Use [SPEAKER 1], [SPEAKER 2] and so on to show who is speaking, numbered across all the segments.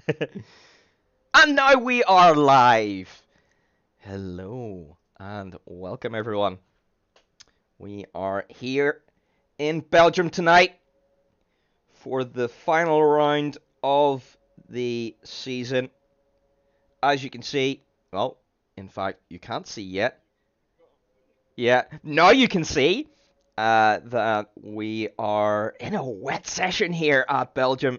[SPEAKER 1] And now we are live. Hello and welcome everyone. We are here in Belgium tonight for the final round of the season. As you can see, well, in fact, you can't see yet. Yeah, now you can see that we are in a wet session here at Belgium.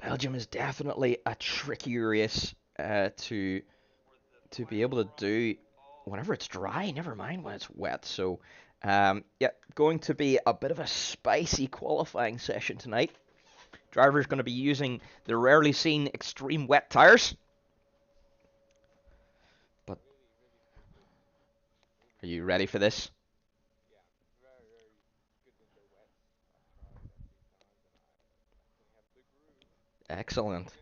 [SPEAKER 1] Belgium is definitely a tricky race to be able to do whenever it's dry, never mind when it's wet. So, yeah, going to be a bit of a spicy qualifying session tonight. Driver's going to be using the rarely seen extreme wet tires. But are you ready for this? Excellent.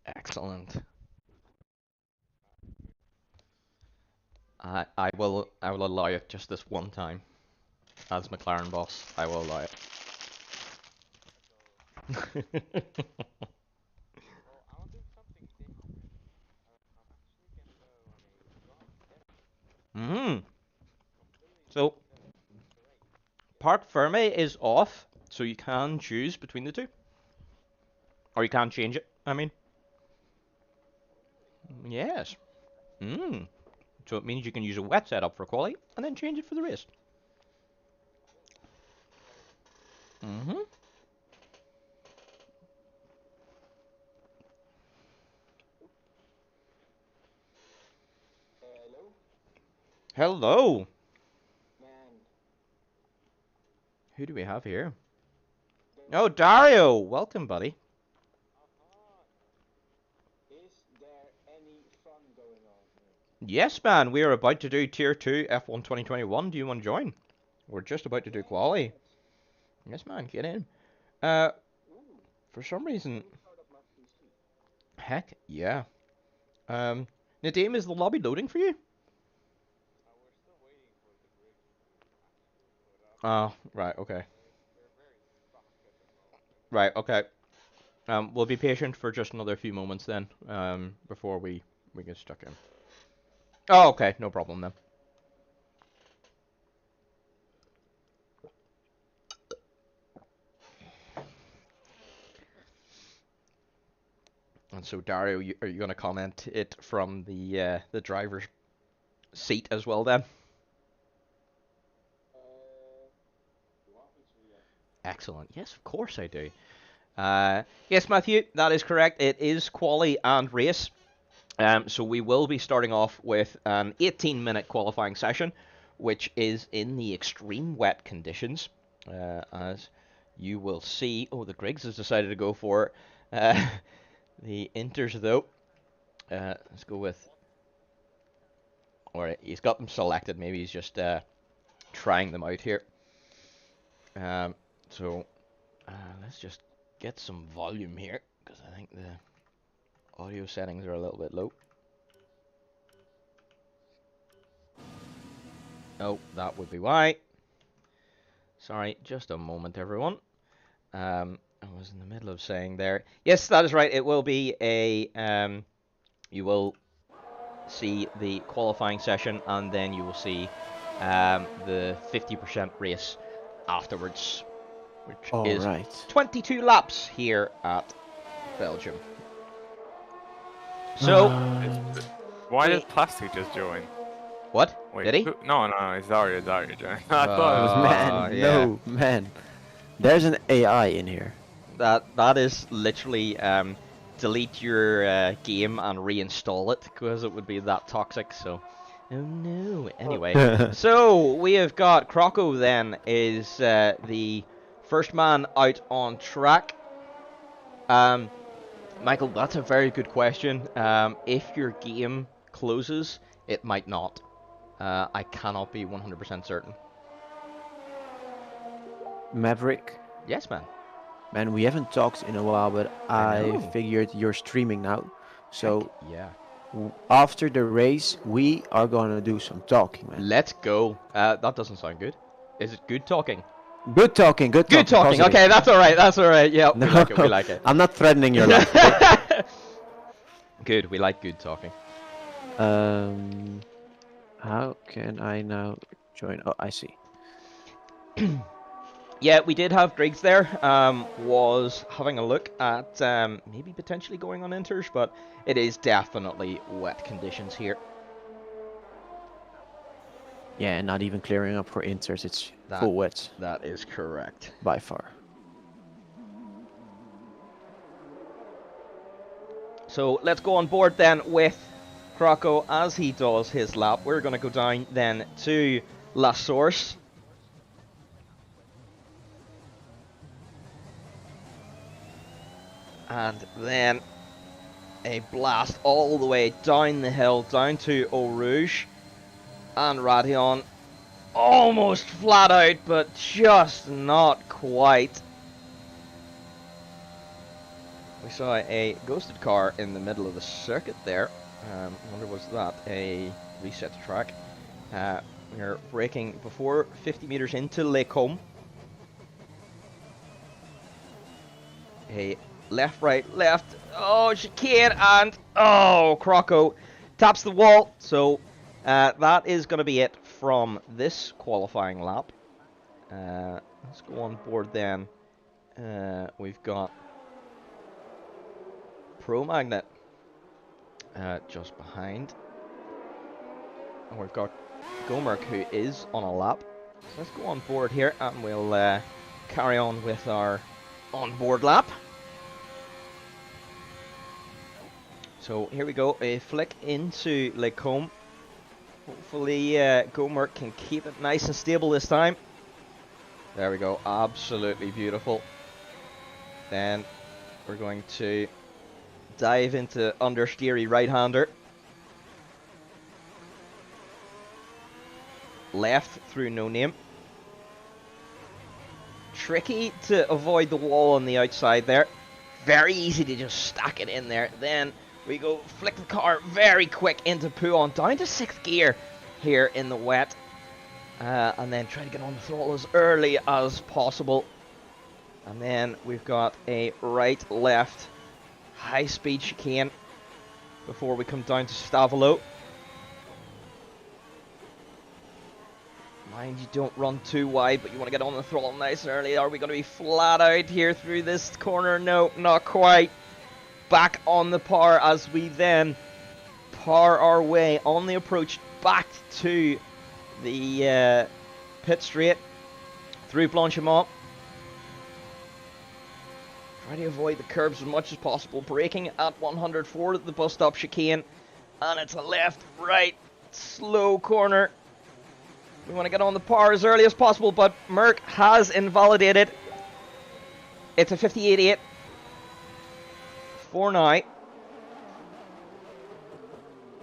[SPEAKER 1] Excellent. I will allow it just this one time. As McLaren boss, I will allow it. Hmm. So Park Ferme is off, so you can choose between the two. Or you can change it, I mean. Yes. Mm. So it means you can use a wet setup for quality and then change it for the race. Mm-hmm. Hello. Who do we have here? Oh, Dario. Welcome, buddy. Yes, man. We are about to do Tier 2 F1 2021. Do you want to join? We're just about to do quality. Yes, man. Get in. Uh, for some reason... Heck, yeah. Nadim, is the lobby loading for you? Oh, right, okay. Right, okay. We'll be patient for just another few moments then, before we get stuck in. Oh, okay, no problem then. And so, Dario, are you going to comment it from the driver's seat as well then? Excellent. Yes, of course I do. Yes, Matthew, that is correct. It is quali and race. So we will be starting off with an 18-minute qualifying session, which is in the extreme wet conditions, as you will see. Oh, the Griggs has decided to go for the Inters, though. Let's go with... Or he's got them selected. Maybe he's just trying them out here. Um, so let's just get some volume here, because I think the audio settings are a little bit low. Oh, that would be why. Sorry, just a moment, everyone. I was in the middle of saying there. Yes, that is right. It will be a. You will see the qualifying session, and then you will see the 50% race afterwards, which
[SPEAKER 2] All
[SPEAKER 1] is
[SPEAKER 2] right.
[SPEAKER 1] 22 laps here at Belgium. So,
[SPEAKER 3] Why did Plastic just join?
[SPEAKER 1] what?
[SPEAKER 3] Wait,
[SPEAKER 1] Did he?
[SPEAKER 3] no, it's Dario joined. I thought it was
[SPEAKER 2] Man,
[SPEAKER 1] yeah.
[SPEAKER 2] no, man. There's an AI in here.
[SPEAKER 1] That is literally delete your game and reinstall it, because it would be that toxic. So, oh no. Anyway, so we have got Croco. Then is the first man out on track. Michael, that's a very good question. If your game closes, it might not. I cannot be 100% certain.
[SPEAKER 2] Maverick.
[SPEAKER 1] Yes, man.
[SPEAKER 2] Man, we haven't talked in a while, but
[SPEAKER 1] I
[SPEAKER 2] I
[SPEAKER 1] know.
[SPEAKER 2] figured you're streaming now. So
[SPEAKER 1] Heck, yeah.
[SPEAKER 2] after the race, we are gonna do some talking, man.
[SPEAKER 1] Let's go. That doesn't sound good. Is it good talking?
[SPEAKER 2] Good talking. Good talking.
[SPEAKER 1] Good talking.
[SPEAKER 2] Positive.
[SPEAKER 1] Okay, that's all right. That's all right. Yeah, we
[SPEAKER 2] No,
[SPEAKER 1] like it. We like it.
[SPEAKER 2] I'm not threatening your life. Okay?
[SPEAKER 1] Good. We like good talking.
[SPEAKER 2] How can I now join? Oh, I see.
[SPEAKER 1] Yeah, we did have Griggs there. Was having a look at maybe potentially going on inters, but it is definitely wet conditions here.
[SPEAKER 2] Yeah, and not even clearing up for inters. It's
[SPEAKER 1] That-
[SPEAKER 2] full wet
[SPEAKER 1] That is correct.
[SPEAKER 2] by far.
[SPEAKER 1] So let's go on board then with Croco as he does his lap. We're going to go down then to La Source. And then a blast all the way down the hill, down to Eau Rouge. And Radion almost flat out, but just not quite. We saw a ghosted car in the middle of the circuit there. I wonder, was that a reset track? We're braking before 50 meters into Les Combes. A left, right, left. Oh, chicane, and oh, Croco taps the wall. So that is going to be it from this qualifying lap. Let's go on board then. We've got Pro Magnet just behind. And we've got Gomerk, who is on a lap. So let's go on board here and we'll carry on with our onboard lap. So here we go, a flick into Les Combes. Hopefully Gomerk can keep it nice and stable this time. There we go, absolutely beautiful. Then we're going to dive into understeery right-hander. Left through No Name. Tricky to avoid the wall on the outside there. Very easy to just stack it in there. Then we go flick the car very quick into Pouon, down to 6th gear here in the wet. And then try to get on the throttle as early as possible. And then we've got a right-left high-speed chicane before we come down to Stavolo. Mind you, don't run too wide, but you want to get on the throttle nice and early. Are we going to be flat out here through this corner? No, not quite. Back on the par as we then par our way on the approach back to the pit straight through Blanchimont. Try to avoid the curbs as much as possible. Braking at 104 at the bus stop chicane. And it's a left, right, slow corner. We want to get on the par as early as possible, but Merck has invalidated. It's a 58.8 for now.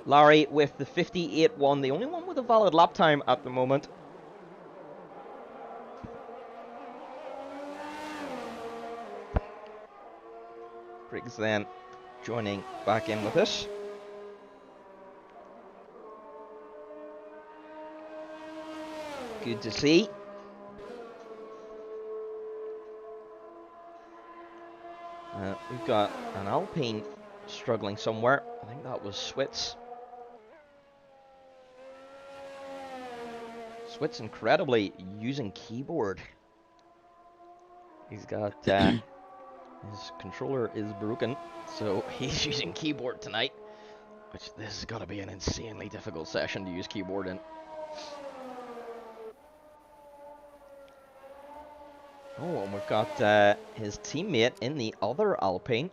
[SPEAKER 1] Larry with the 58.1, the only one with a valid lap time at the moment. Griggs then joining back in with us. Good to see. We've got an Alpine struggling somewhere. I think that was Switz. Switz incredibly using keyboard. He's got his controller is broken, so he's using keyboard tonight. Which this has got to be an insanely difficult session to use keyboard in. Oh, and we've got his teammate in the other Alpine.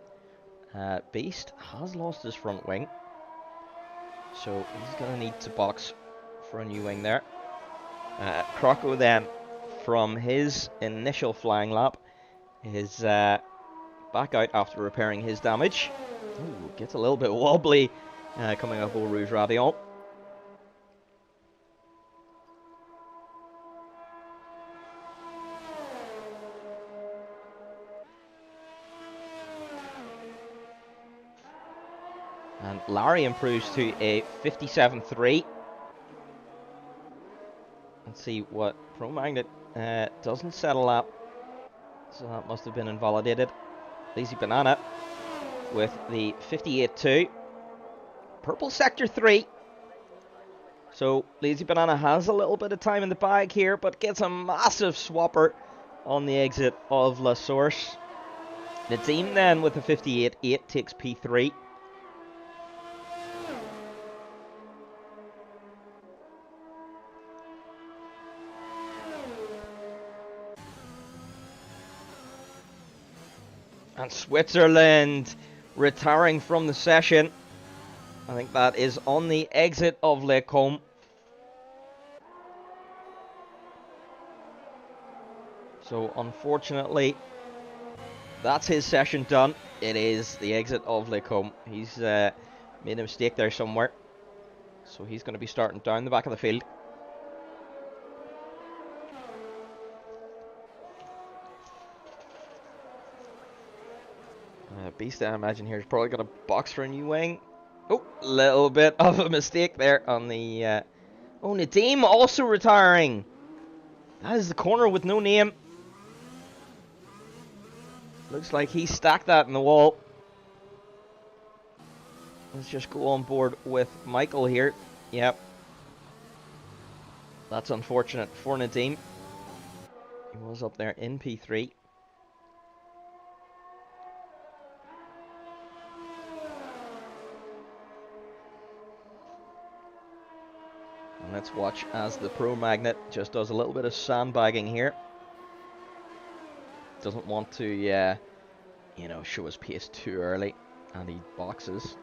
[SPEAKER 1] Beast has lost his front wing, so he's going to need to box for a new wing there. Croco then, from his initial flying lap, is back out after repairing his damage. Ooh, gets a little bit wobbly coming up Eau Rouge Radion. And Larry improves to a 57.3. Let's see what Pro Magnet doesn't settle up. So that must have been invalidated. Lazy Banana with the 58.2. Purple Sector 3. So Lazy Banana has a little bit of time in the bag here, but gets a massive swapper on the exit of La Source. The team then with the 58.8 takes P3. And Switzerland retiring from the session. I think that is on the exit of Les Combes. So unfortunately, that's his session done. It is the exit of Les Combes. He's made a mistake there somewhere. So he's going to be starting down the back of the field. Beast, I imagine here, is probably going to box for a new wing. Oh, little bit of a mistake there on the... Oh, Nadim also retiring. That is the corner with no name. Looks like he stacked that in the wall. Let's just go on board with Michael here. Yep. That's unfortunate for Nadim. He was up there in P3. And let's watch as the Pro Magnet just does a little bit of sandbagging here. Doesn't want to, you know, show his pace too early. And he boxes.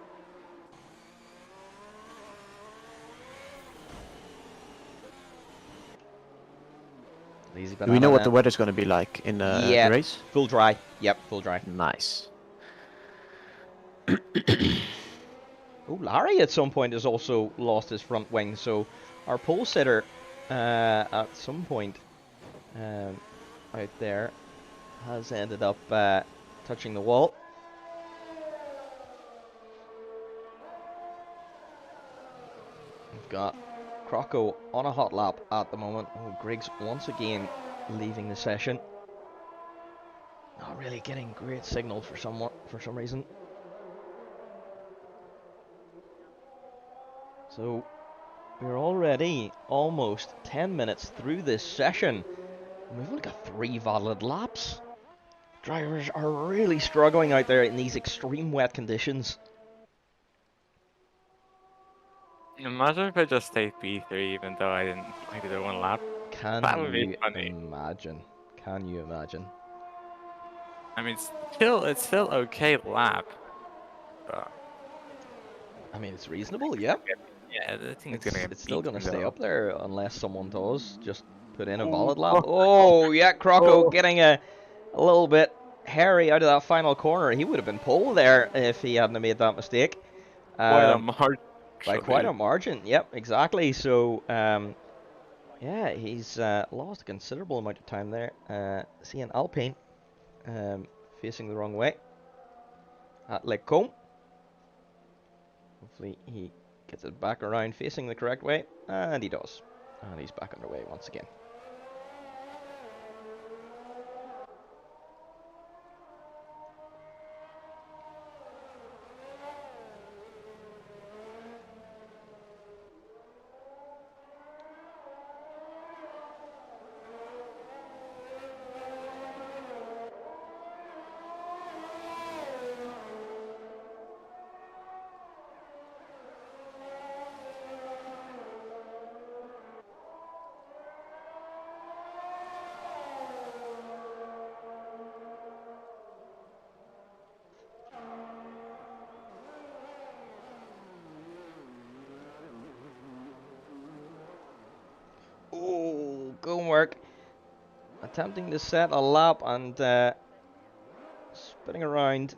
[SPEAKER 2] Do we know what the weather's going to be like in the race?
[SPEAKER 1] Full dry. Yep, full dry.
[SPEAKER 2] Nice.
[SPEAKER 1] Oh, Larry at some point has also lost his front wing, so our pole sitter at some point out there has ended up touching the wall. We've got Croco on a hot lap at the moment. Oh, Griggs once again leaving the session. Not really getting great signal for some reason. So we're already almost 10 minutes through this session. And we've only got 3 valid laps. Drivers are really struggling out there in these extreme wet conditions.
[SPEAKER 3] Imagine if I just stayed P3 even though I didn't do 1 lap. That would be funny.
[SPEAKER 1] Imagine? Can you imagine?
[SPEAKER 3] I mean, it's still okay lap. But
[SPEAKER 1] I mean, it's reasonable, yeah.
[SPEAKER 3] Yeah, I think it's
[SPEAKER 1] still gonna stay up there unless someone does just put in a
[SPEAKER 3] Oh,
[SPEAKER 1] valid lap. Oh, yeah, Croco getting a little bit hairy out of that final corner. He would have been pole there if he hadn't made that mistake.
[SPEAKER 3] Quite a margin.
[SPEAKER 1] By quite a margin, yep, exactly. So, yeah, he's lost a considerable amount of time there. Seeing Alpine facing the wrong way at Les Combes. Hopefully he gets it back around facing the correct way, and he does. And he's back underway once again. Oh, good work. Attempting to set a lap and spinning around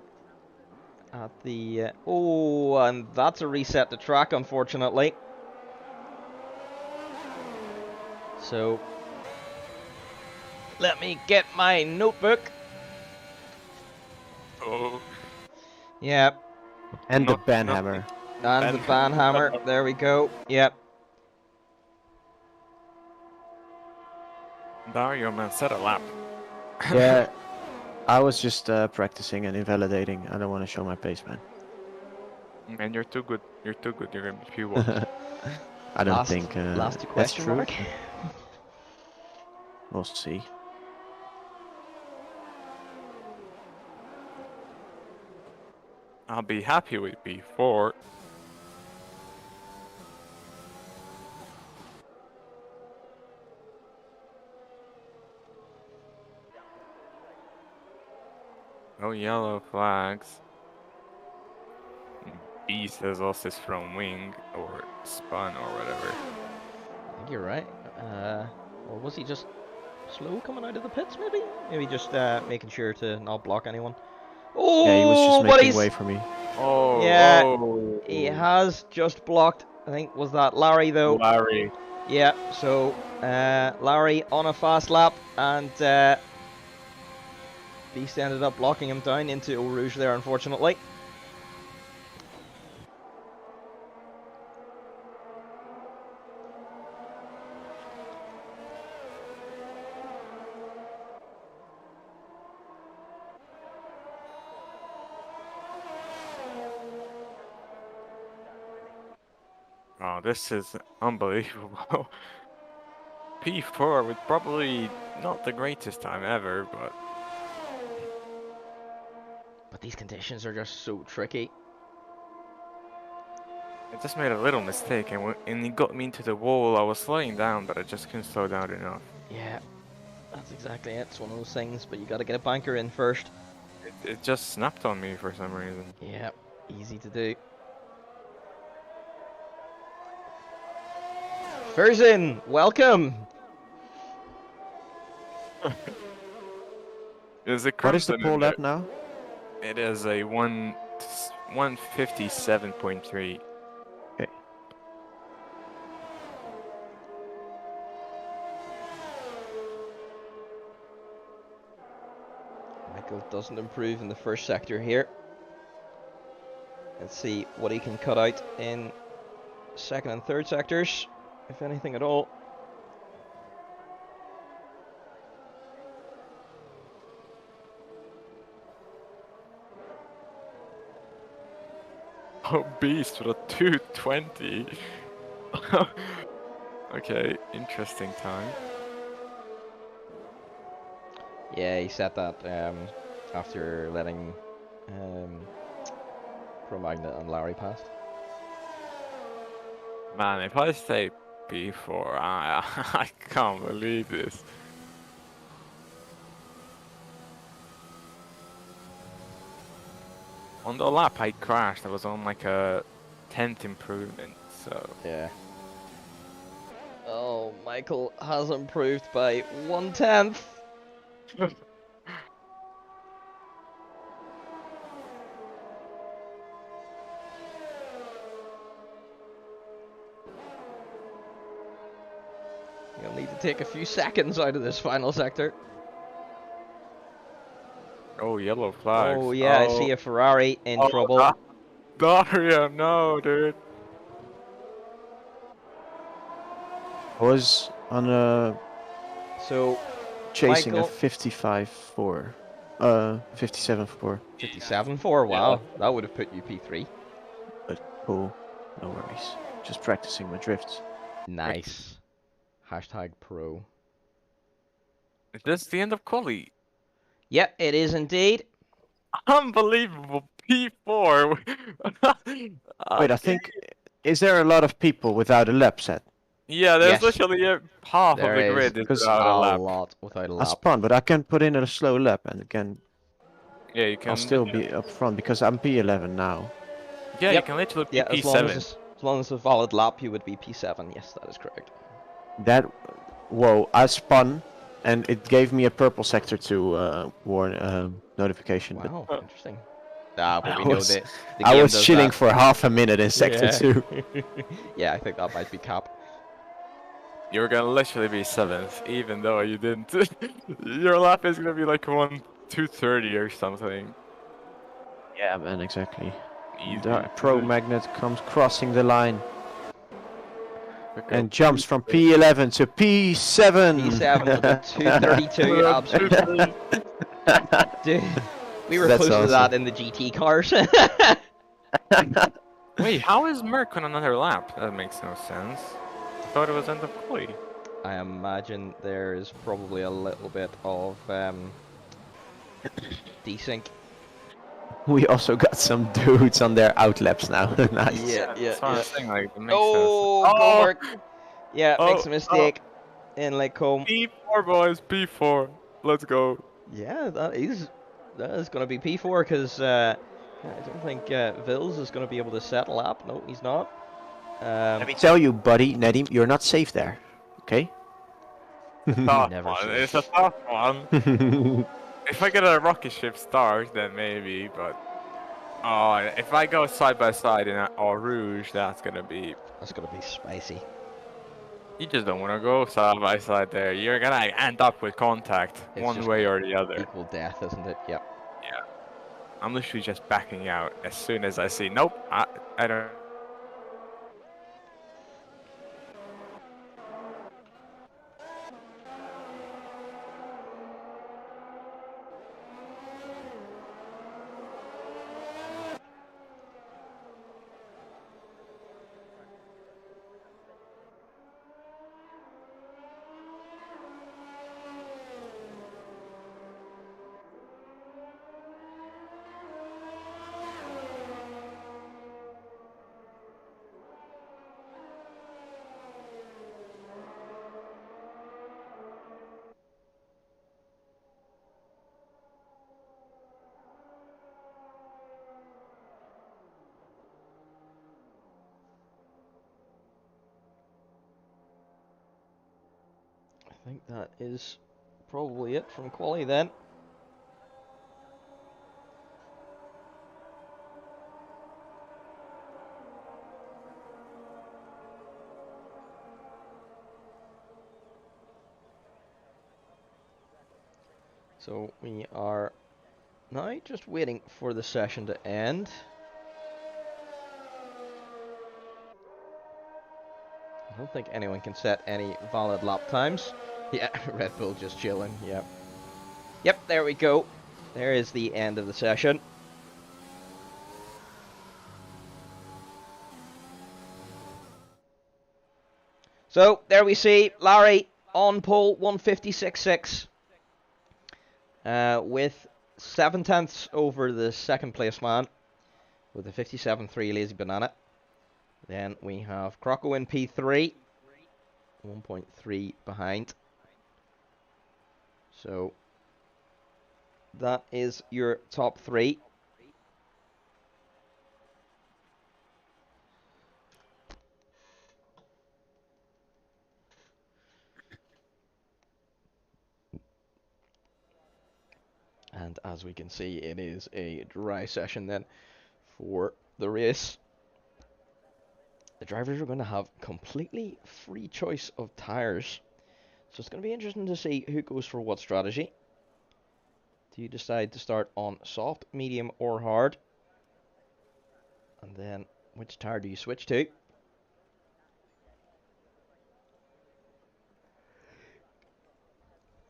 [SPEAKER 1] at the... oh, and that's a reset to track, unfortunately. So, let me get my notebook.
[SPEAKER 3] Oh.
[SPEAKER 1] Yeah.
[SPEAKER 2] And the banhammer.
[SPEAKER 1] And the banhammer. There we go. Yep.
[SPEAKER 3] Dario, man, set a lap.
[SPEAKER 2] Yeah, I was just practicing and invalidating. I don't want to show my pace, man.
[SPEAKER 3] Man, you're too good. You're too good. You're gonna be P1.
[SPEAKER 2] I don't think
[SPEAKER 1] last
[SPEAKER 2] that's
[SPEAKER 1] question
[SPEAKER 2] true.
[SPEAKER 1] mark.
[SPEAKER 2] We'll see.
[SPEAKER 3] I'll be happy with P4. No yellow flags. Beast has lost his front wing or spun or whatever.
[SPEAKER 1] I think you're right. Or was he just slow coming out of the pits, maybe? Maybe just making sure to not block anyone. Oh,
[SPEAKER 2] yeah, he was just making way for me.
[SPEAKER 3] Oh,
[SPEAKER 1] yeah,
[SPEAKER 3] oh.
[SPEAKER 1] he has just blocked. I think, was that Larry, though?
[SPEAKER 3] Larry.
[SPEAKER 1] Yeah, so Larry on a fast lap, and Beast ended up blocking him down into Eau Rouge there, unfortunately.
[SPEAKER 3] Oh, this is unbelievable. P4 with probably not the greatest time ever, but
[SPEAKER 1] these conditions are just so tricky.
[SPEAKER 3] I just made a little mistake and he got me into the wall. I was slowing down, but I just couldn't slow down enough.
[SPEAKER 1] Yeah, that's exactly it. It's one of those things, but you got to get a banker in first.
[SPEAKER 3] It just snapped on me for some reason.
[SPEAKER 1] Yeah, easy to do. Furzin, welcome.
[SPEAKER 2] What is the pole lap now?
[SPEAKER 3] It is a 157.3.
[SPEAKER 2] Okay.
[SPEAKER 1] Michael doesn't improve in the first sector here. Let's see what he can cut out in second and third sectors, if anything at all.
[SPEAKER 3] Oh, Beast with a 220. Okay, interesting time.
[SPEAKER 1] Yeah, he set that after letting Pro Magnet and Larry past.
[SPEAKER 3] Man, if I say P4, I can't believe this. On the lap I crashed, I was on like a 10th improvement, so...
[SPEAKER 1] Yeah. Oh, Michael has improved by 1/10. You'll need to take a few seconds out of this final sector.
[SPEAKER 3] Oh, yellow flags.
[SPEAKER 1] Oh, yeah, I see a Ferrari in trouble.
[SPEAKER 3] Dario, no, dude.
[SPEAKER 2] I was on a...
[SPEAKER 1] So,
[SPEAKER 2] chasing
[SPEAKER 1] Michael,
[SPEAKER 2] a 55.4. 57.4.
[SPEAKER 1] 57.4, wow. Yeah. That would have put you P3.
[SPEAKER 2] But cool, no worries. Just practicing my drifts.
[SPEAKER 1] Nice. Hashtag pro.
[SPEAKER 3] Is this the end of quali?
[SPEAKER 1] Yeah, it is indeed.
[SPEAKER 3] Unbelievable. P4.
[SPEAKER 2] Wait, I think... Is there a lot of people without a lap set?
[SPEAKER 3] Yeah, there's literally half of the grid is without a lap.
[SPEAKER 1] Lot without a lap.
[SPEAKER 2] I spun, but I can put in a slow lap and again...
[SPEAKER 3] Yeah, you can...
[SPEAKER 2] I'll still be up front because I'm P11 now.
[SPEAKER 3] Yeah, you can literally be P7.
[SPEAKER 1] As long as it's a valid lap, you would be P7. Yes, that is correct.
[SPEAKER 2] That... Whoa, I spun and it gave me a purple sector to warn notification.
[SPEAKER 1] Wow,
[SPEAKER 2] but
[SPEAKER 1] interesting. But we
[SPEAKER 2] know
[SPEAKER 1] the
[SPEAKER 2] I
[SPEAKER 1] game
[SPEAKER 2] was
[SPEAKER 1] does
[SPEAKER 2] chilling
[SPEAKER 1] that.
[SPEAKER 2] for half a minute in sector 2.
[SPEAKER 1] Yeah, I think that might be cap.
[SPEAKER 3] You're gonna literally be 7th, even though you didn't. Your lap is gonna be like 1:2:30 or something.
[SPEAKER 2] Yeah, man, exactly.
[SPEAKER 3] Easy.
[SPEAKER 2] The Pro Magnet comes crossing the line. And jumps from P11 to P7.
[SPEAKER 1] P7 with a 232, absolutely. Dude, we were
[SPEAKER 2] That's
[SPEAKER 1] close to that
[SPEAKER 2] awesome.
[SPEAKER 1] in the GT cars.
[SPEAKER 3] Wait, how is Merc on another lap? That makes no sense. I thought it was end of quali.
[SPEAKER 1] I imagine there's probably a little bit of desync.
[SPEAKER 2] We also got some dudes on their outlaps now. Nice.
[SPEAKER 1] Yeah,
[SPEAKER 3] That's what I'm saying. Like, it makes
[SPEAKER 1] Oh,
[SPEAKER 3] sense.
[SPEAKER 1] go Mark. Yeah, makes a
[SPEAKER 3] Oh,
[SPEAKER 1] mistake in Lake Combe.
[SPEAKER 3] P4, boys, P4. Let's go.
[SPEAKER 1] Yeah, that is going to be P4 because I don't think Vils is going to be able to set a lap. No, he's not.
[SPEAKER 2] Let me tell you, buddy, Nedim, you're not safe there. Okay?
[SPEAKER 3] Tough
[SPEAKER 1] Never
[SPEAKER 3] one.
[SPEAKER 1] safe.
[SPEAKER 3] It's a tough one. If I get a rocket ship start, then maybe, but if I go side by side in Eau Rouge, that's gonna be.
[SPEAKER 1] That's going to be spicy.
[SPEAKER 3] You just don't want to go side by side there. You're gonna end up with contact
[SPEAKER 1] It's
[SPEAKER 3] one
[SPEAKER 1] just
[SPEAKER 3] way or the other.
[SPEAKER 1] equal death, isn't it? Yeah.
[SPEAKER 3] Yeah. I'm literally just backing out as soon as I see. Nope. I don't.
[SPEAKER 1] I think that is probably it from quali then. So we are now just waiting for the session to end. I don't think anyone can set any valid lap times. Yeah, Red Bull just chilling, yep. Yep, there we go. There is the end of the session. So, there we see Larry on pole, 156.6. With 7 tenths over the second place man. With a 57.3 Lazy Banana. Then we have Croco in P3. 1.3 behind. So, that is your top three. And as we can see, it is a dry session then for the race. The drivers are going to have completely free choice of tyres. So it's going to be interesting to see who goes for what strategy. Do you decide to start on soft, medium, or hard? And then which tyre do you switch to?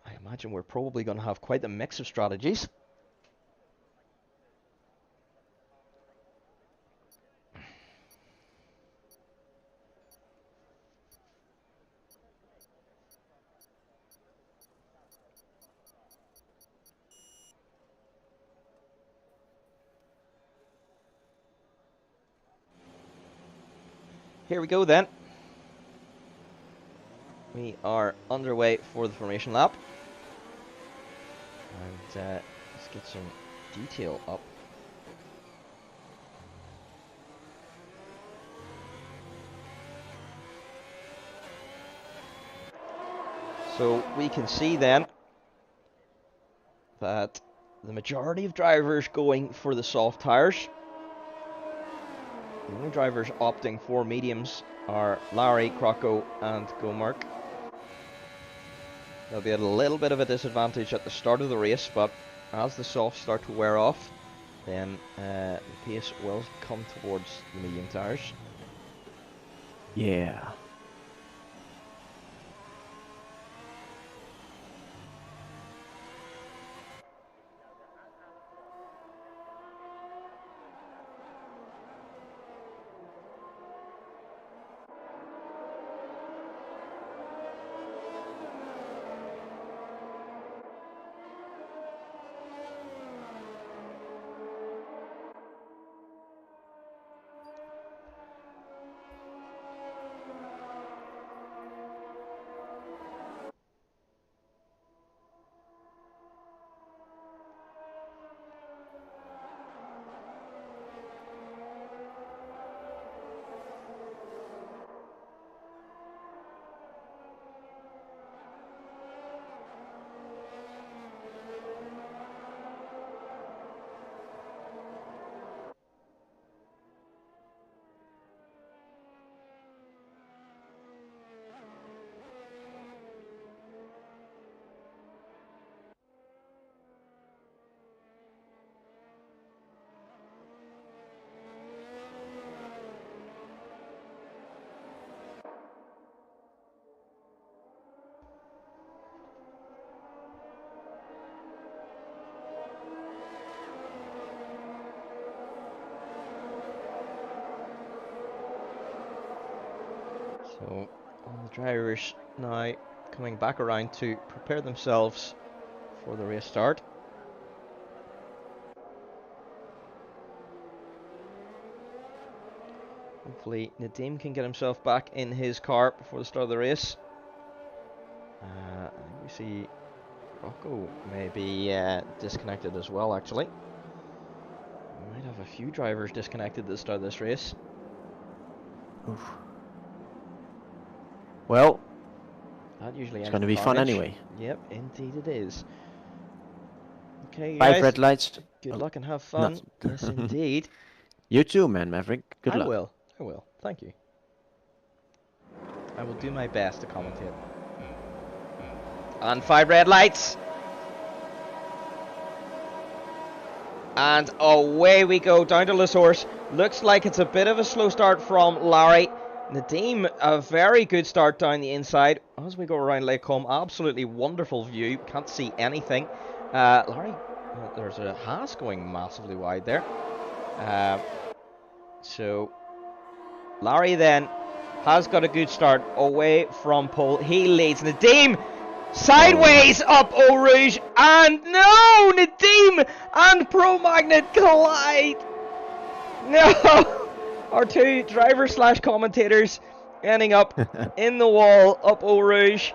[SPEAKER 1] I imagine we're probably going to have quite a mix of strategies. Here we go then. We are underway for the formation lap. And let's get some detail up. So we can see then that the majority of drivers going for the soft tyres. The only drivers opting for mediums are Larry, Croco, and Gomark. There'll be a little bit of a disadvantage at the start of the race, but as the softs start to wear off, then the pace will come towards the medium tyres.
[SPEAKER 2] Yeah.
[SPEAKER 1] So all the drivers now coming back around to prepare themselves for the race start. Hopefully Nadim can get himself back in his car before the start of the race. I think we see Rocco may be disconnected as well, actually. We might have a few drivers disconnected at the start of this race.
[SPEAKER 2] Oof. Well,
[SPEAKER 1] That usually
[SPEAKER 2] it's
[SPEAKER 1] ends
[SPEAKER 2] going to
[SPEAKER 1] in
[SPEAKER 2] be fun
[SPEAKER 1] carnage.
[SPEAKER 2] anyway.
[SPEAKER 1] Yep, indeed it is. Okay,
[SPEAKER 2] 5
[SPEAKER 1] guys.
[SPEAKER 2] red lights.
[SPEAKER 1] Good
[SPEAKER 2] Oh,
[SPEAKER 1] luck and have fun.
[SPEAKER 2] not.
[SPEAKER 1] Yes, indeed.
[SPEAKER 2] You too, man, Maverick. Good luck.
[SPEAKER 1] I will. Thank you. I will do my best to commentate. And 5 red lights. And away we go down to Les Horses. Looks like it's a bit of a slow start from Larry. Nadim, a very good start down the inside. As we go around Lake Combe, absolutely wonderful view. Can't see anything. Larry, there's a Haas going massively wide there. So Larry then has got a good start away from pole. He leads. Nadim sideways up Eau Rouge, and no, Nadim and Pro Magnet collide. No, our two drivers / commentators ending up in the wall up Eau Rouge,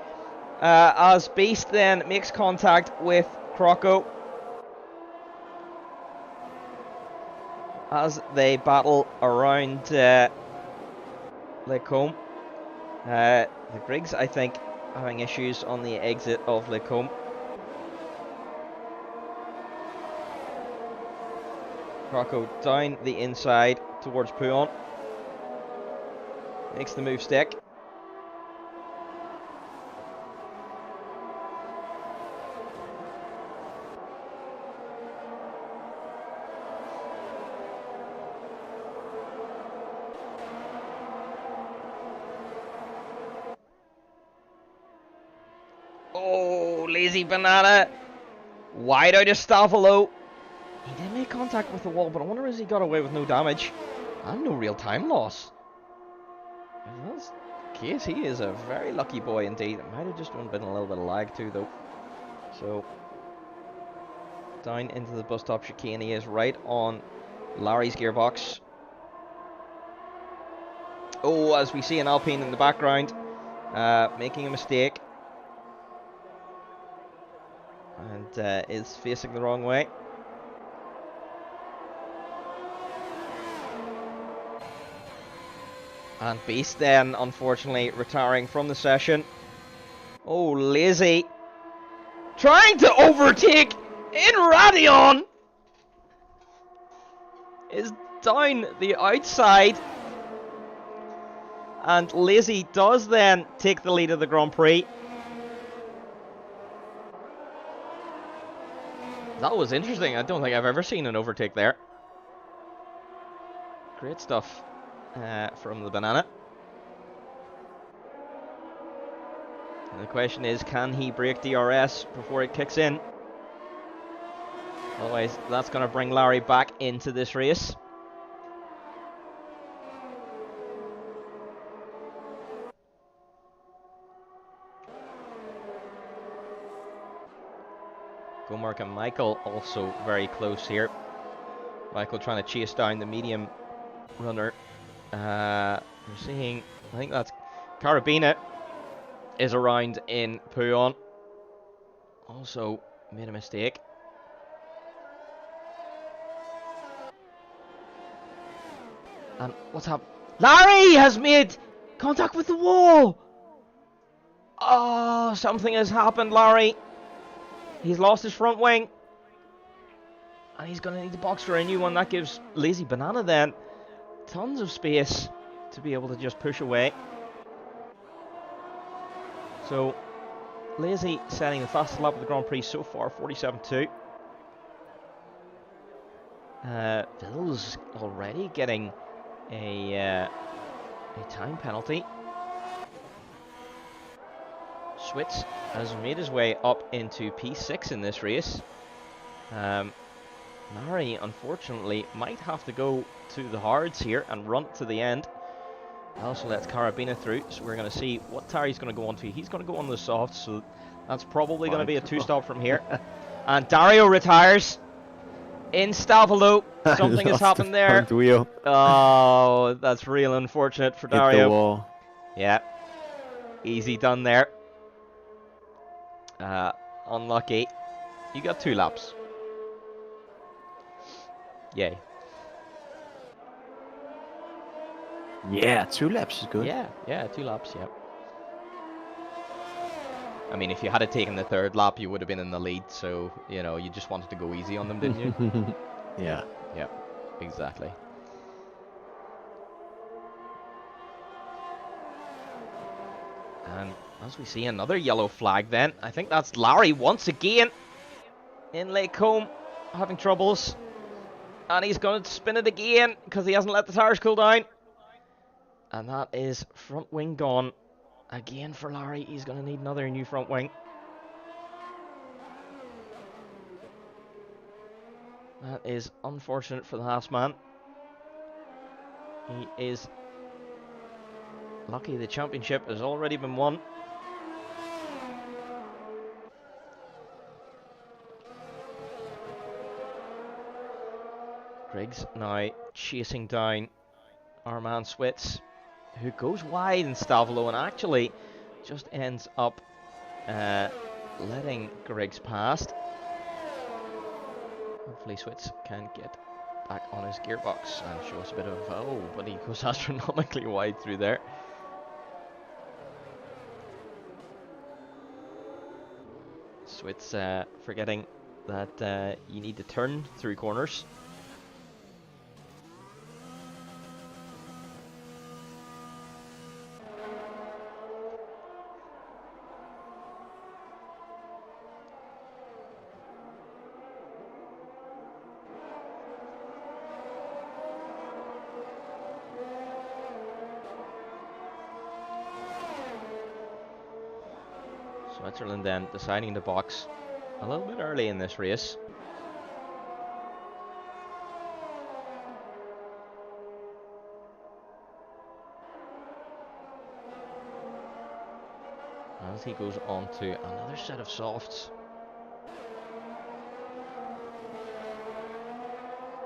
[SPEAKER 1] as Beast then makes contact with Croco as they battle around Lake Combe. The Griggs, I think, having issues on the exit of Lake Combe. Croco down the inside towards Pouon. Makes the move stick. Oh, lazy banana. Wide out of Stavolo. He did make contact with the wall, but I wonder if he got away with no damage and no real time loss. If that's the case, he is a very lucky boy indeed. It might have just been a little bit of lag too, though. So, down into the bus stop chicane, he is right on Larry's gearbox. Oh, as we see an Alpine in the background, making a mistake. And is facing the wrong way. And Beast then, unfortunately, retiring from the session. Oh, lazy. Trying to overtake in Radion. Is down the outside. And Lazy does then take the lead of the Grand Prix. That was interesting. I don't think I've ever seen an overtake there. Great stuff from the banana. And the question is, can he break DRS before it kicks in? Otherwise, that's going to bring Larry back into this race. Gomark and Michael also very close here. Michael trying to chase down the medium runner. We're seeing, I think that's Carabina is around in Pouon. Also made a mistake. And what's happened? Larry has made contact with the wall! Oh, something has happened, Larry. He's lost his front wing. And he's going to need to box for a new one. That gives Lazy Banana then tons of space to be able to just push away. So, Lazy setting the fastest lap of the Grand Prix so far, 47.2. Ville's already getting a time penalty. Switz has made his way up into P6 in this race. Mari, unfortunately, might have to go to the hards here and run to the end. Also lets Carabina through, so we're going to see what tire he's going to go on to. He's going to go on the soft, so that's probably going to be a 2-stop from here. And Dario retires in Stavolo. Something has happened there.
[SPEAKER 2] Front wheel.
[SPEAKER 1] Oh, that's real unfortunate for
[SPEAKER 2] Hit the
[SPEAKER 1] Dario.
[SPEAKER 2] wall.
[SPEAKER 1] Yeah, easy done there. Unlucky. You got 2 laps. Yay.
[SPEAKER 2] Yeah, 2 laps is good.
[SPEAKER 1] Yeah, 2 laps, yeah. I mean, if you had taken the 3rd lap, you would have been in the lead, so, you know, you just wanted to go easy on them, didn't you?
[SPEAKER 2] Yeah.
[SPEAKER 1] Yeah, exactly. And as we see another yellow flag then, I think that's Larry once again in Lake Combe having troubles. And he's going to spin it again because he hasn't let the tires cool down. And that is front wing gone. Again for Larry, he's going to need another new front wing. That is unfortunate for the Haasman. He is lucky the championship has already been won. Griggs now chasing down our man Switz, who goes wide in Stavolo and actually just ends up letting Griggs past. Hopefully Switz can get back on his gearbox and show us a bit of, oh, but he goes astronomically wide through there. Switz forgetting that you need to turn through corners. Switzerland then deciding to box a little bit early in this race. As he goes on to another set of softs.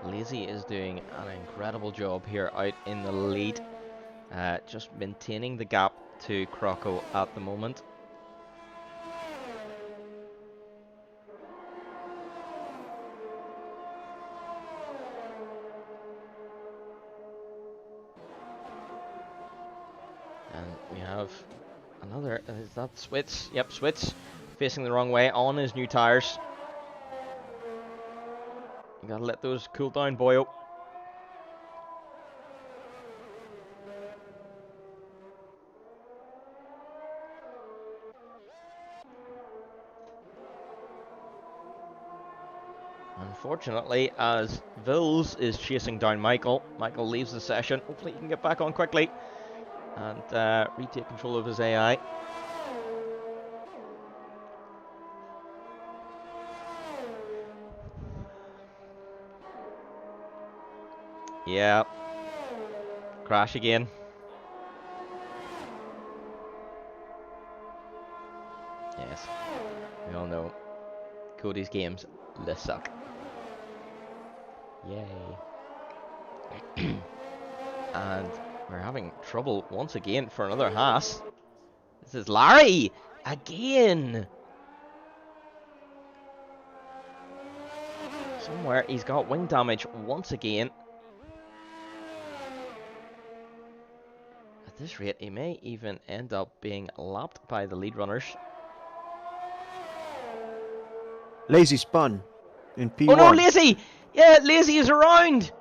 [SPEAKER 1] Lazy is doing an incredible job here out in the lead. Just maintaining the gap to Croco at the moment. And we have another, is that Switz? Yep, Switz facing the wrong way on his new tires. You gotta let those cool down, boyo. Unfortunately, as Vils is chasing down Michael, Michael leaves the session. Hopefully he can get back on quickly and retake control of his AI. Yeah. Crash again. Yes. We all know Cody's games suck. Yay. And we're having trouble once again for another Haas. This is Larry again. Somewhere he's got wing damage once again. At this rate, he may even end up being lapped by the lead runners.
[SPEAKER 2] Lazy spun in P1.
[SPEAKER 1] Oh no, Lazy! Yeah, Lazy is around!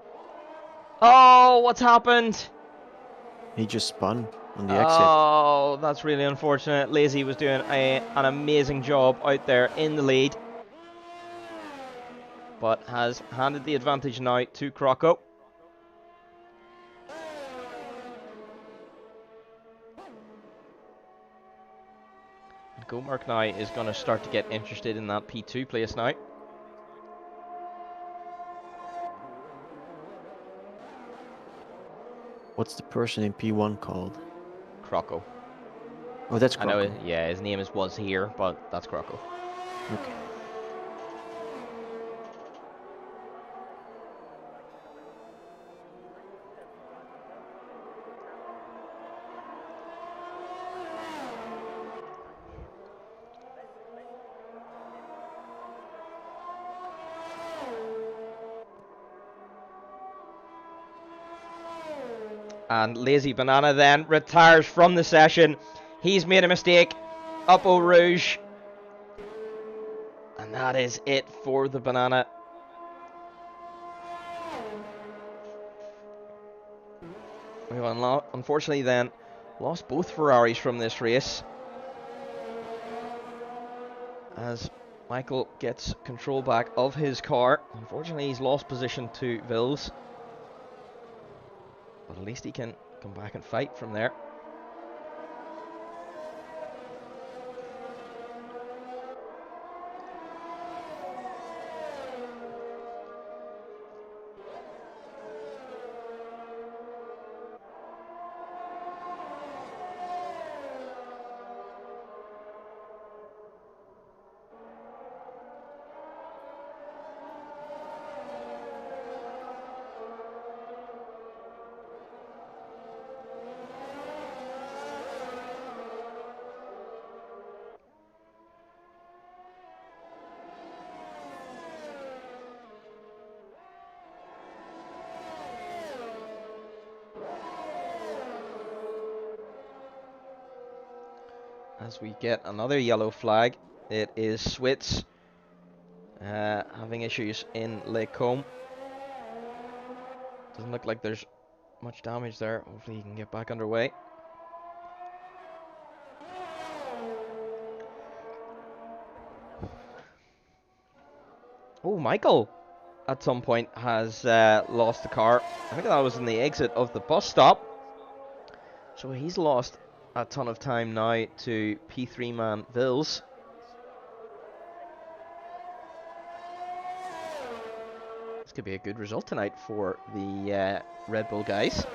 [SPEAKER 1] Oh, what's happened?
[SPEAKER 2] He just spun on the exit.
[SPEAKER 1] Oh, that's really unfortunate. Lazy was doing an amazing job out there in the lead, but has handed the advantage now to Croco. Gomark now is going to start to get interested in that P2 place now.
[SPEAKER 2] What's the person in P1 called?
[SPEAKER 1] Croco.
[SPEAKER 2] Oh, that's
[SPEAKER 1] I know,
[SPEAKER 2] Croco.
[SPEAKER 1] yeah, his name was here, but that's Croco.
[SPEAKER 2] Okay.
[SPEAKER 1] And Lazy Banana then retires from the session. He's made a mistake. Up Eau Rouge. And that is it for the Banana. We've unfortunately then lost both Ferraris from this race, as Michael gets control back of his car. Unfortunately, he's lost position to Vils, but at least he can come back and fight from there. As we get another yellow flag, it is Switz having issues in Lake Combe. Doesn't look like there's much damage there. Hopefully he can get back underway. Oh, Michael at some point has lost the car. I think that was in the exit of the bus stop. So he's lost a ton of time now to P3 man Vils. This could be a good result tonight for the Red Bull guys.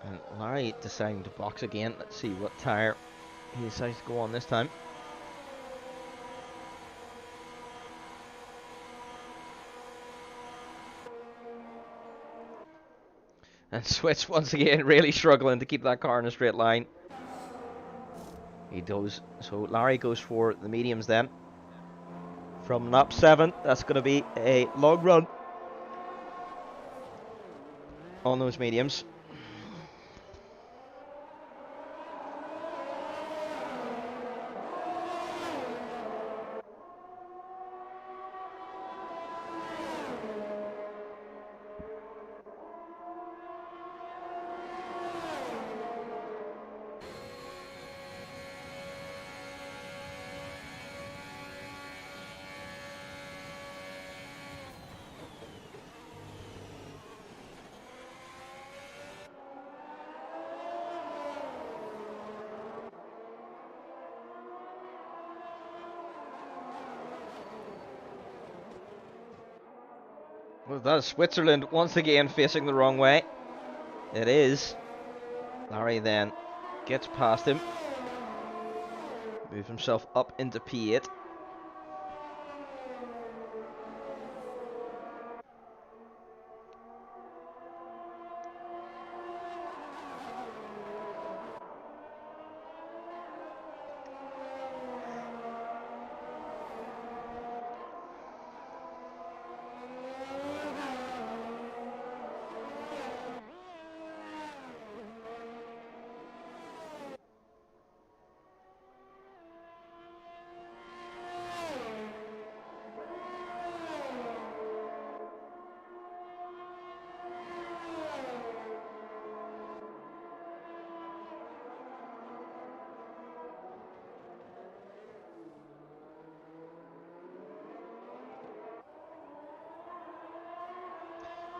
[SPEAKER 1] And Larry deciding to box again. Let's see what tyre he decides to go on this time. And Switch once again really struggling to keep that car in a straight line. He does. So Larry goes for the mediums then. From lap 7, that's going to be a long run on those mediums. Well, that's Switzerland once again facing the wrong way. It is. Larry then gets past him. Moves himself up into P8.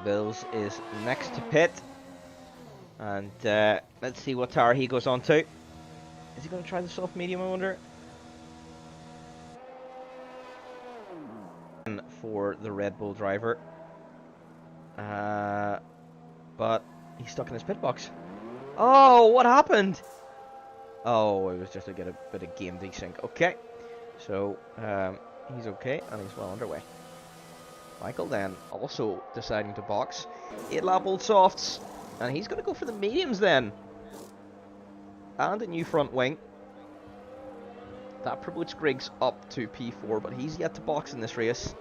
[SPEAKER 1] Bills is next to pit. And let's see what tire he goes on to. Is he going to try the soft medium, I wonder? For the Red Bull driver. But he's stuck in his pit box. Oh, what happened? Oh, it was just to get a bit of game desync. Okay. So, he's okay, and he's well underway. Michael then also deciding to box. 8-lap old softs. And he's going to go for the mediums then. And a new front wing. That promotes Griggs up to P4, but he's yet to box in this race.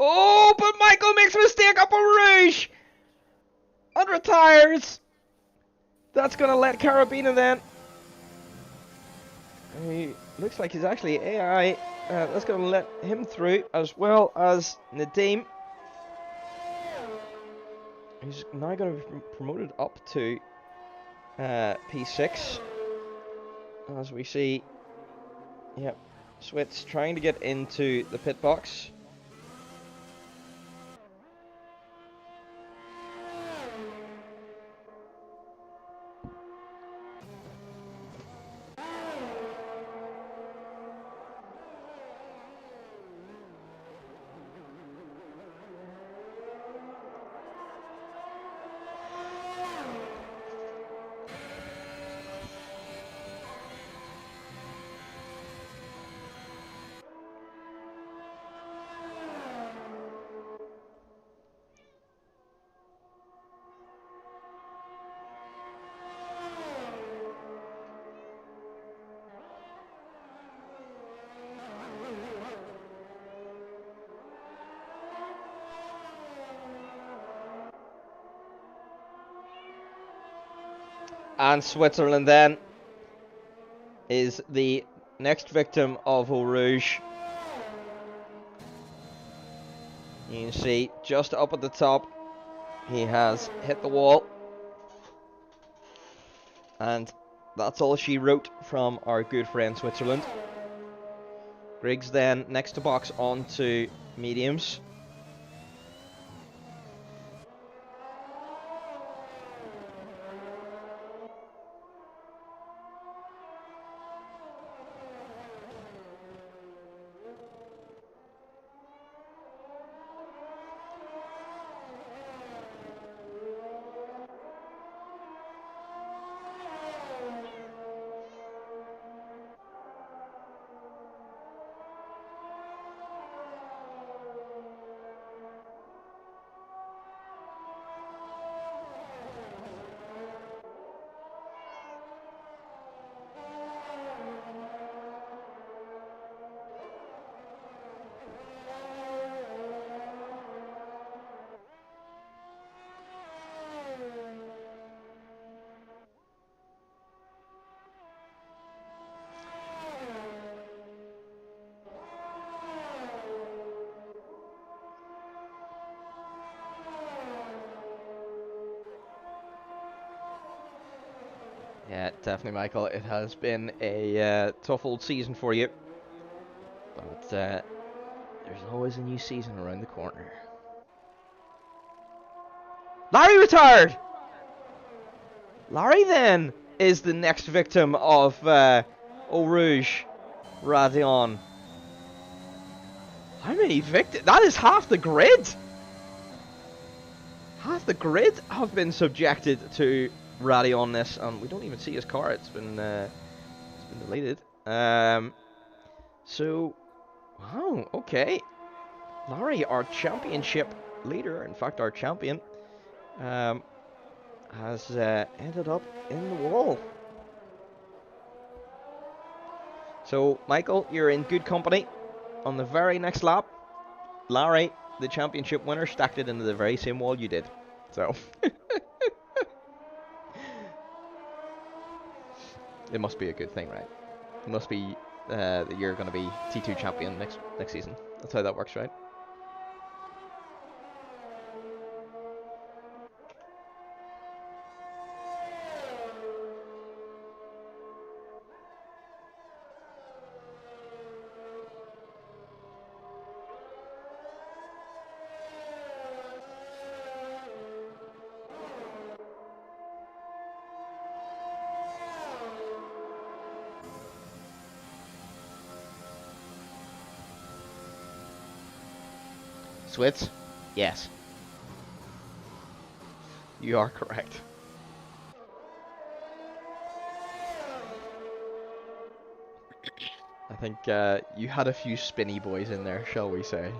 [SPEAKER 1] Oh, but Michael makes a mistake up on Rouge! And retires! That's gonna let Carabina then. He looks like he's actually AI. That's gonna let him through, as well as Nadim. He's now gonna be promoted up to P6. As we see, yep, Switz trying to get into the pit box. And Switzerland then is the next victim of Eau Rouge. You can see just up at the top, he has hit the wall. And that's all she wrote from our good friend Switzerland. Griggs then next to box onto mediums. Yeah, definitely, Michael. It has been a tough old season for you. But there's always a new season around the corner. Larry retired! Larry then is the next victim of Eau Rouge Radion. How many victims? That is half the grid! Half the grid have been subjected to Radionness, and we don't even see his car. It's been deleted. So, wow, okay. Larry, our championship leader, in fact, our champion, has ended up in the wall. So, Michael, you're in good company. On the very next lap, Larry, the championship winner, stacked it into the very same wall you did. So, it must be a good thing, right? It must be that you're going to be T2 champion next season. That's how that works, right? Switz? Yes. You are correct. I think you had a few spinny boys in there, shall we say.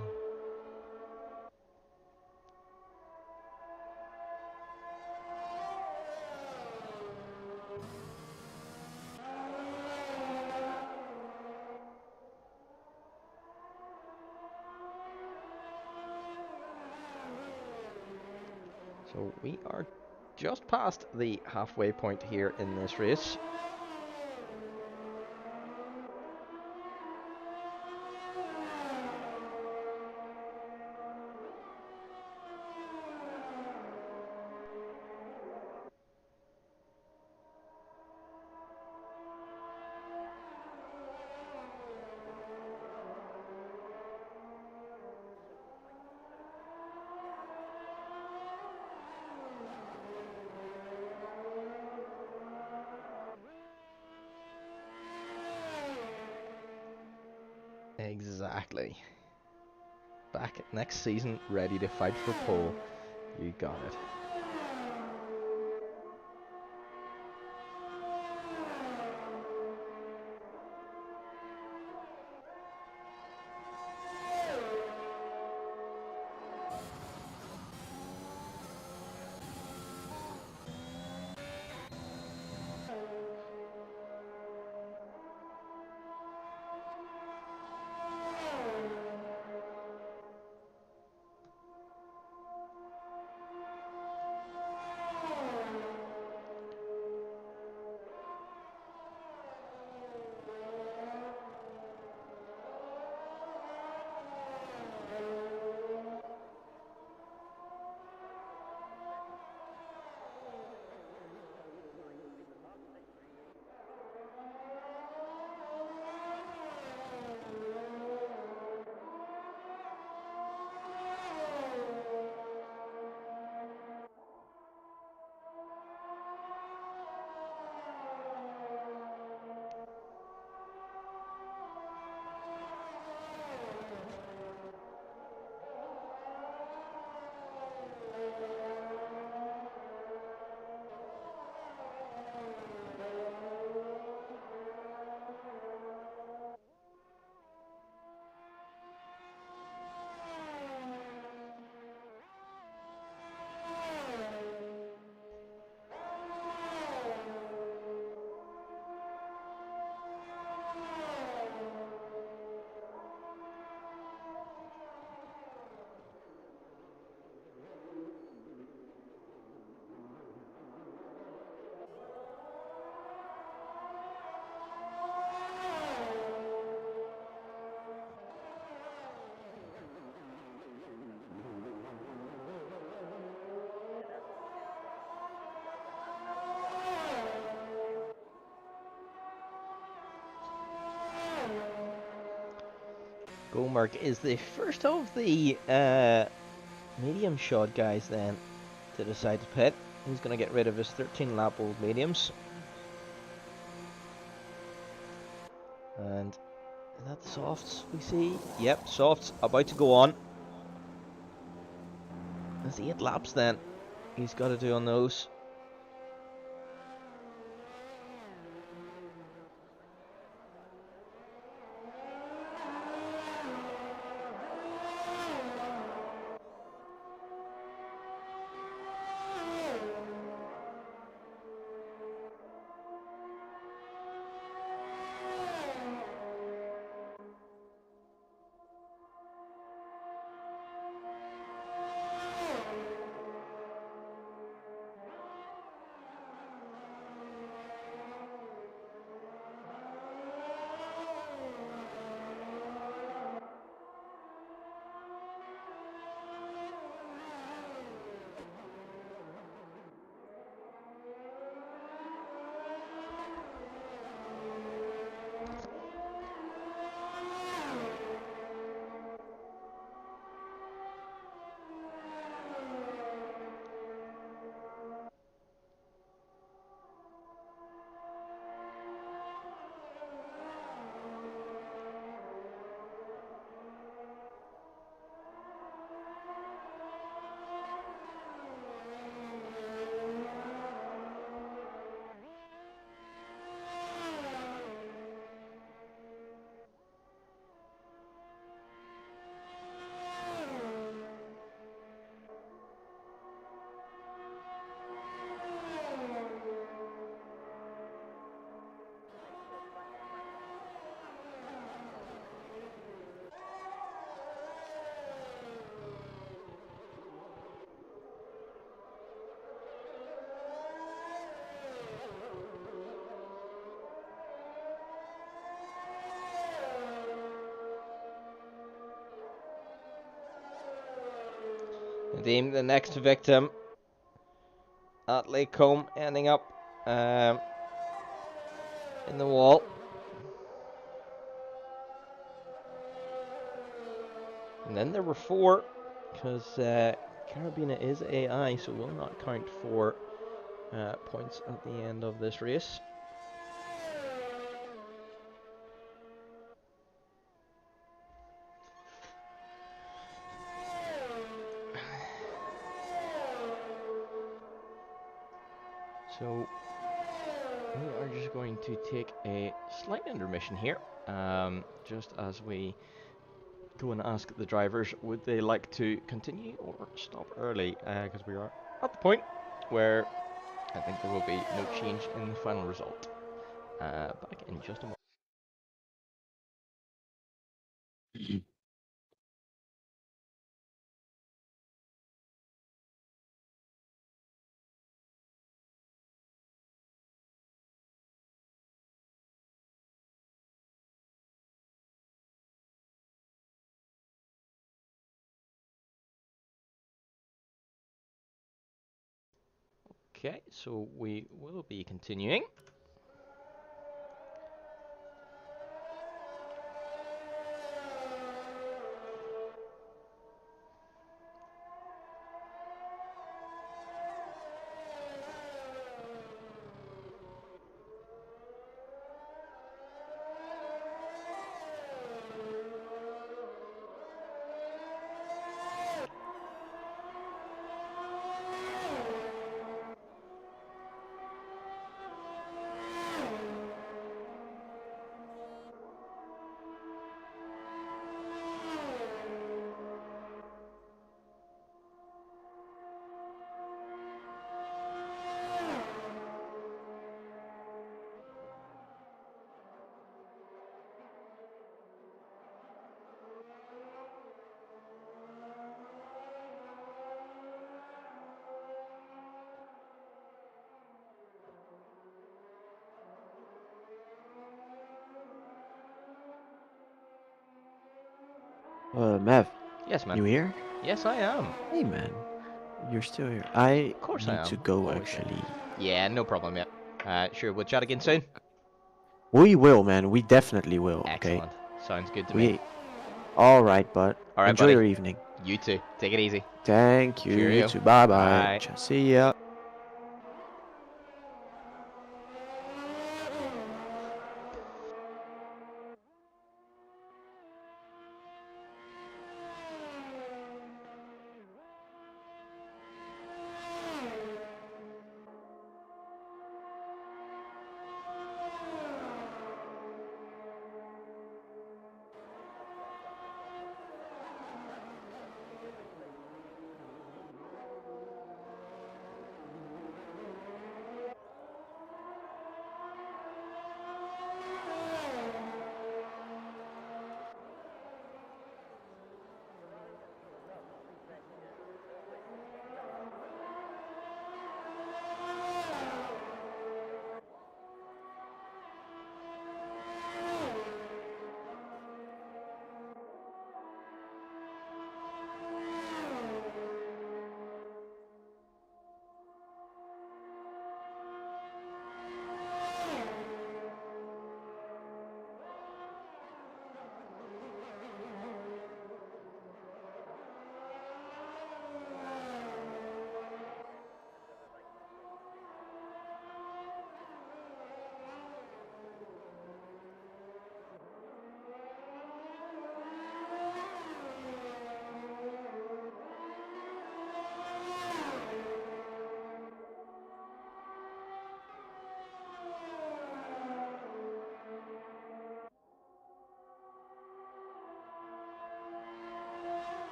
[SPEAKER 1] So we are just past the halfway point here in this race. Exactly. Back next season, ready to fight for pole. You got it. Goldmark is the first of the medium shod guys then to decide to pit. He's going to get rid of his 13 lap old mediums. And is that the softs we see? Yep, softs about to go on. That's 8 laps then he's got to do on those. Nadim, the next victim at Lake Combe, ending up in the wall. And then there were 4, because Carabina is AI, so will not count for points at the end of this race. So we are just going to take a slight intermission here, just as we go and ask the drivers would they like to continue or stop early, because we are at the point where I think there will be no change in the final result. Back in just a moment. Okay, so we will be continuing.
[SPEAKER 2] Mav,
[SPEAKER 1] Yes, man.
[SPEAKER 2] you here?
[SPEAKER 1] Yes, I am.
[SPEAKER 2] Hey, man. You're still here. I
[SPEAKER 1] Of course I
[SPEAKER 2] need
[SPEAKER 1] am.
[SPEAKER 2] to go,
[SPEAKER 1] Always here.
[SPEAKER 2] actually.
[SPEAKER 1] Yeah, no problem, yeah. Sure, we'll chat again soon.
[SPEAKER 2] We will, man. We definitely will, okay?
[SPEAKER 1] Excellent. Sounds good to me.
[SPEAKER 2] Alright, bud.
[SPEAKER 1] All right,
[SPEAKER 2] Enjoy
[SPEAKER 1] buddy.
[SPEAKER 2] your evening.
[SPEAKER 1] You too. Take it easy.
[SPEAKER 2] Thank you. You
[SPEAKER 1] Cheerio.
[SPEAKER 2] too. Bye-bye.
[SPEAKER 1] Bye.
[SPEAKER 2] See ya.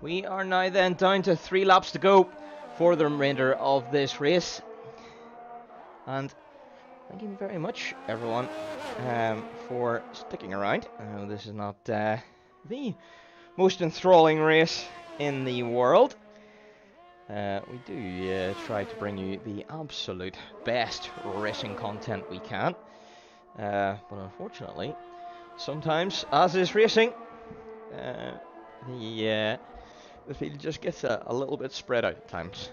[SPEAKER 1] We are now then down to 3 laps to go for the remainder of this race. And thank you very much, everyone, for sticking around. This is not the most enthralling race in the world. We do try to bring you the absolute best racing content we can. But unfortunately, sometimes, as is racing, the field just gets a little bit spread out at times.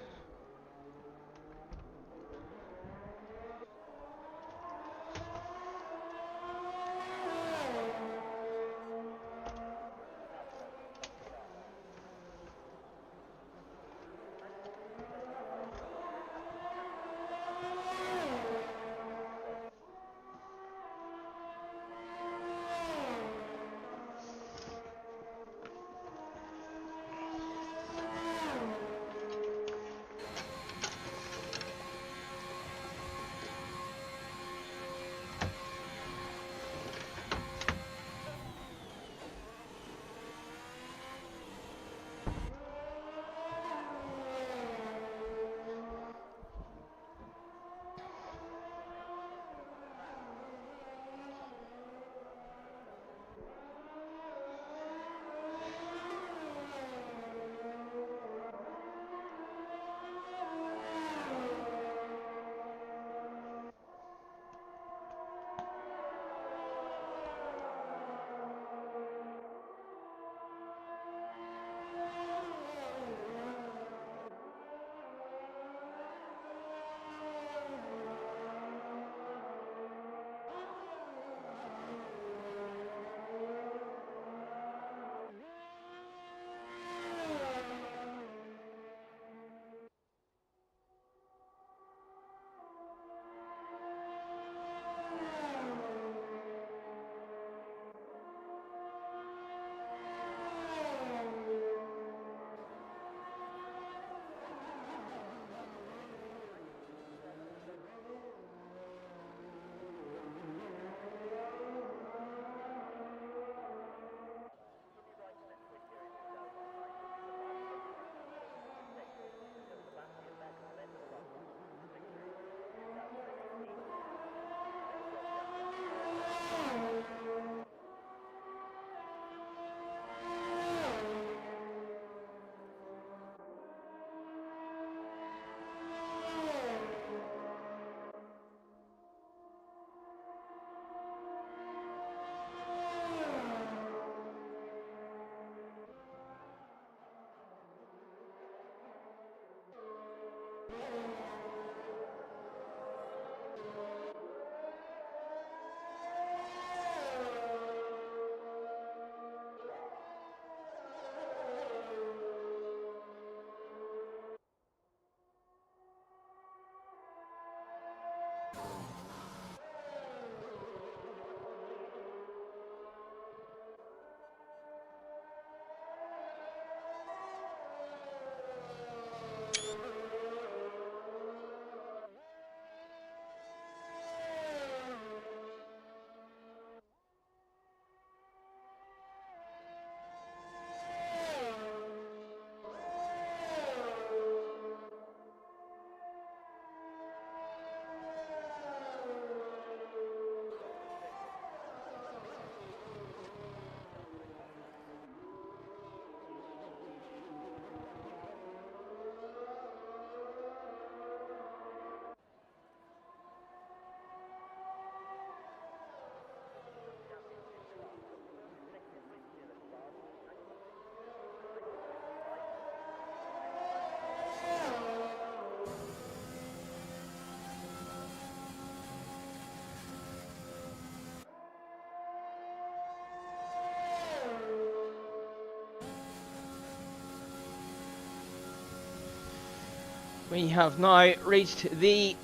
[SPEAKER 1] We have now reached the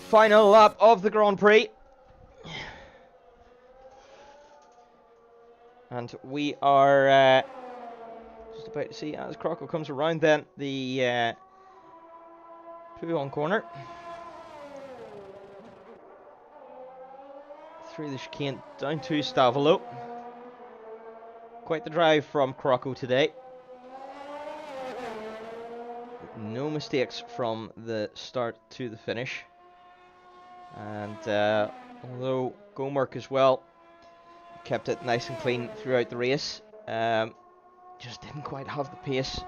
[SPEAKER 1] final lap of the Grand Prix. And we are just about to see, as Croco comes around then, the Pouillon corner. Through the chicane down to Stavolo. Quite the drive from Croco today. No mistakes from the start to the finish. And although Gomark as well kept it nice and clean throughout the race, just didn't quite have the pace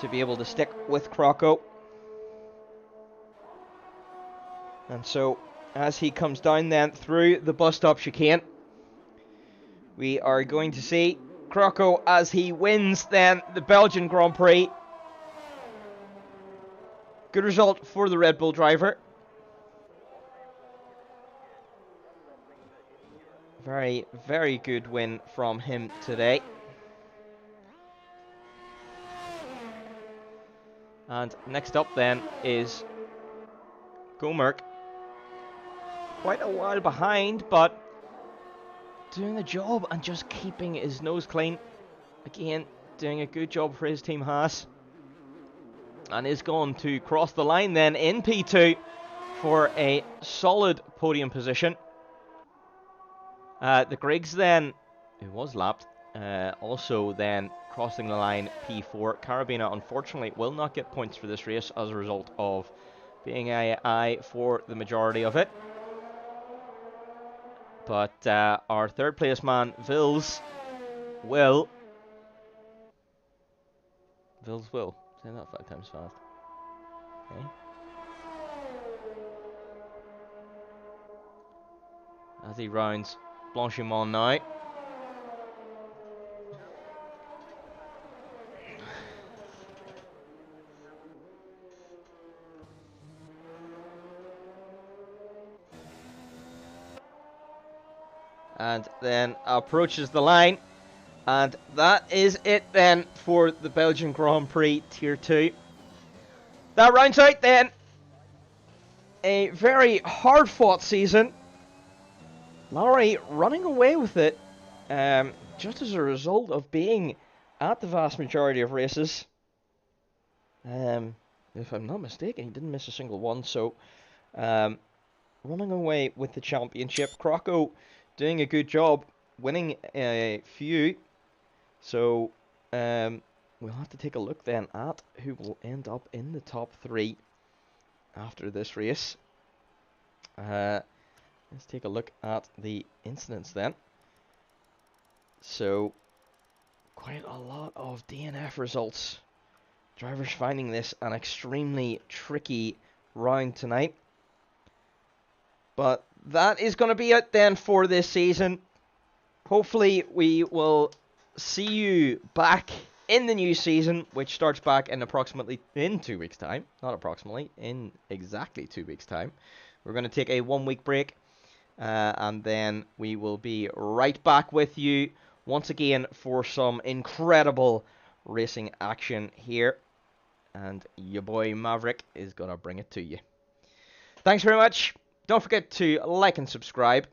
[SPEAKER 1] to be able to stick with Croco. And so, as he comes down then through the bus stop chicane, we are going to see Croco as he wins then the Belgian Grand Prix. Good result for the Red Bull driver. Very, very good win from him today. And next up then is Gomark. Quite a while behind, but doing the job and just keeping his nose clean. Again, doing a good job for his team Haas. And is going to cross the line then in P2 for a solid podium position. The Griggs then, who was lapped, also then crossing the line P4. Carabina unfortunately will not get points for this race as a result of being AI for the majority of it. But our third place man, Vils will. Say that 5 times fast. Okay. As he rounds Blanchimont now. And then approaches the line. And that is it then for the Belgian Grand Prix Tier 2. That rounds out then a very hard-fought season. Lowry running away with it, just as a result of being at the vast majority of races. If I'm not mistaken, he didn't miss a single one, so running away with the championship. Croco doing a good job, winning a few. So we'll have to take a look then at who will end up in the top 3 after this race. Let's take a look at the incidents then. So, quite a lot of DNF results. Drivers finding this an extremely tricky round tonight. But that is going to be it then for this season. Hopefully we will see you back in the new season, which starts back in in 2 weeks' time. Not approximately, in exactly 2 weeks' time. We're going to take a 1-week break. And then we will be right back with you once again for some incredible racing action here. And your boy Maverick is going to bring it to you. Thanks very much. Don't forget to like and subscribe.